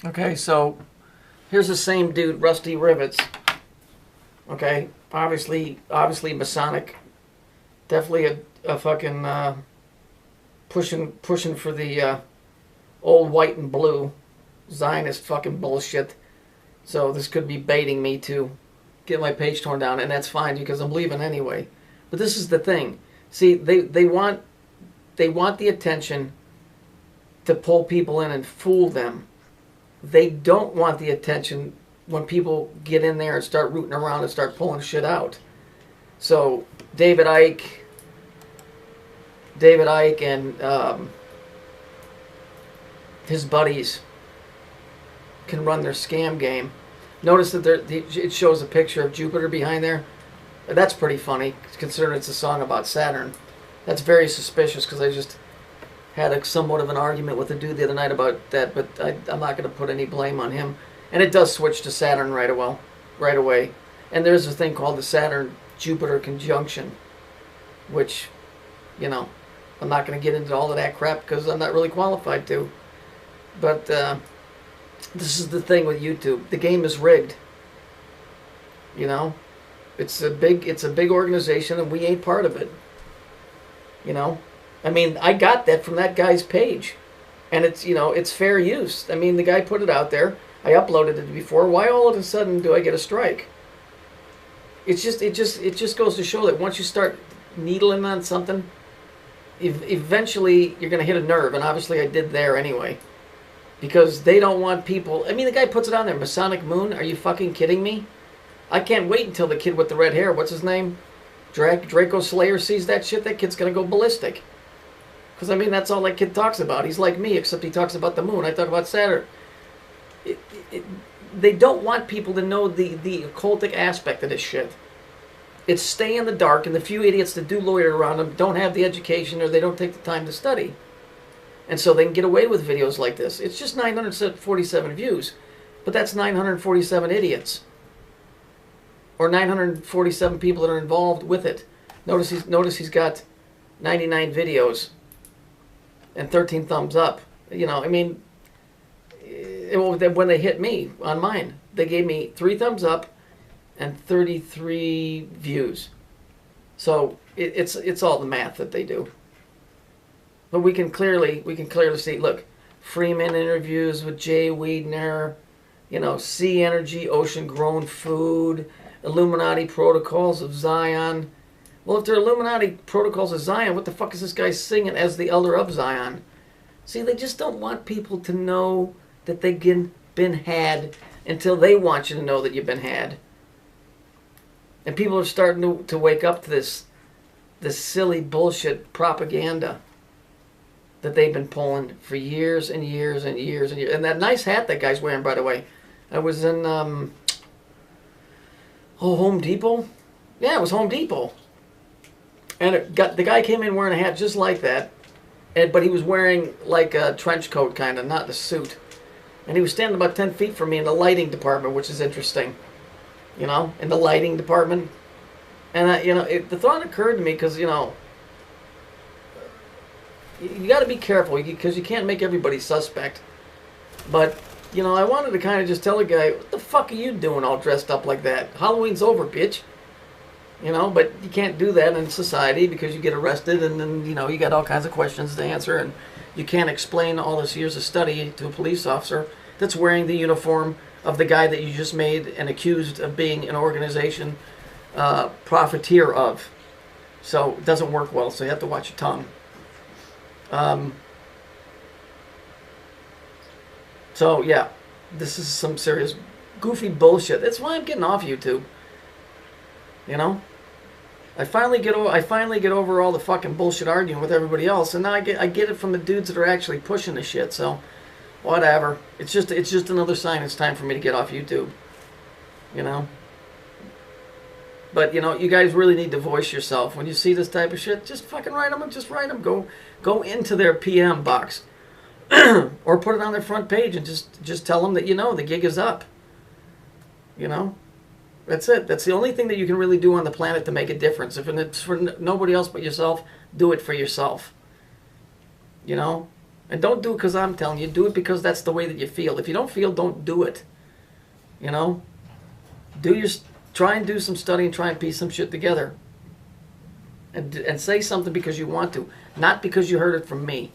Okay, so here's the same dude, Rusty Rivets. Okay, obviously Masonic. Definitely a fucking pushing for the old white and blue Zionist fucking bullshit. So this could be baiting me to get my page torn down, and that's fine because I'm leaving anyway. But this is the thing. See, they want the attention to pull people in and fool them. They don't want the attention when people get in there and start rooting around and start pulling shit out. So David Icke and his buddies can run their scam game. Notice that it shows a picture of Jupiter behind there. That's pretty funny, considering it's a song about Saturn. That's very suspicious, because I just had somewhat of an argument with a dude the other night about that, but I'm not going to put any blame on him. And it does switch to Saturn right away. And there's a thing called the Saturn-Jupiter conjunction, which, you know, I'm not going to get into all of that crap because I'm not really qualified to. But this is the thing with YouTube. The game is rigged. You know, it's a big organization, and we ain't part of it. You know, I mean, I got that from that guy's page, and it's fair use. I mean, the guy put it out there. I uploaded it before. Why all of a sudden do I get a strike? It just goes to show that once you start needling on something, eventually you're going to hit a nerve, and obviously I did there anyway. Because they don't want people... I mean, the guy puts it on there, Masonic Moon. Are you fucking kidding me? I can't wait until the kid with the red hair, what's his name? Draco Slayer sees that shit. That kid's going to go ballistic. Because, I mean, that's all that kid talks about. He's like me, except he talks about the moon. I talk about Saturn. They don't want people to know the occultic aspect of this shit. It's stay in the dark, and the few idiots that do loiter around them don't have the education, or they don't take the time to study. And so they can get away with videos like this. It's just 947 views. But that's 947 idiots. Or 947 people that are involved with it. Notice he's got 99 videos. And 13 thumbs up. You know, I mean, when they hit me on mine, they gave me 3 thumbs up and 33 views. So it's all the math that they do. But we can clearly see, look, Freeman interviews with Jay Weidner, you know, Sea Energy, Ocean-Grown Food, Illuminati Protocols of Zion. Well, if they're Illuminati Protocols of Zion, what the fuck is this guy singing as the Elder of Zion? See, they just don't want people to know that they've been had until they want you to know that you've been had. And people are starting to wake up to this silly bullshit propaganda that they've been pulling for years and years and years and years. And that nice hat that guy's wearing, by the way. I was in Home Depot. Yeah, it was Home Depot. And the guy came in wearing a hat just like that, but he was wearing like a trench coat kind of, not a suit. And he was standing about 10 feet from me in the lighting department, which is interesting. You know, in the lighting department. And, you know, the thought occurred to me because, you know, you got to be careful because you can't make everybody suspect. But, you know, I wanted to kind of just tell the guy, what the fuck are you doing all dressed up like that? Halloween's over, bitch. You know, but you can't do that in society because you get arrested and then, you know, you got all kinds of questions to answer and you can't explain all this years of study to a police officer that's wearing the uniform of the guy that you just made and accused of being an organization profiteer of. So it doesn't work well, so you have to watch your tongue. So yeah, this is some serious goofy bullshit. That's why I'm getting off YouTube. You know, I finally get over all the fucking bullshit arguing with everybody else, and now I get it from the dudes that are actually pushing the shit. So whatever. It's just another sign it's time for me to get off YouTube. You know. But, you know, you guys really need to voice yourself. When you see this type of shit, just fucking write them. Just write them. Go into their PM box. Or put it on their front page and just tell them that, you know, the gig is up. You know? That's it. That's the only thing that you can really do on the planet to make a difference. If it's for nobody else but yourself, do it for yourself. You know? And don't do it because I'm telling you. Do it because that's the way that you feel. If you don't feel, don't do it. You know? Try and do some study and try and piece some shit together. And say something because you want to. Not because you heard it from me.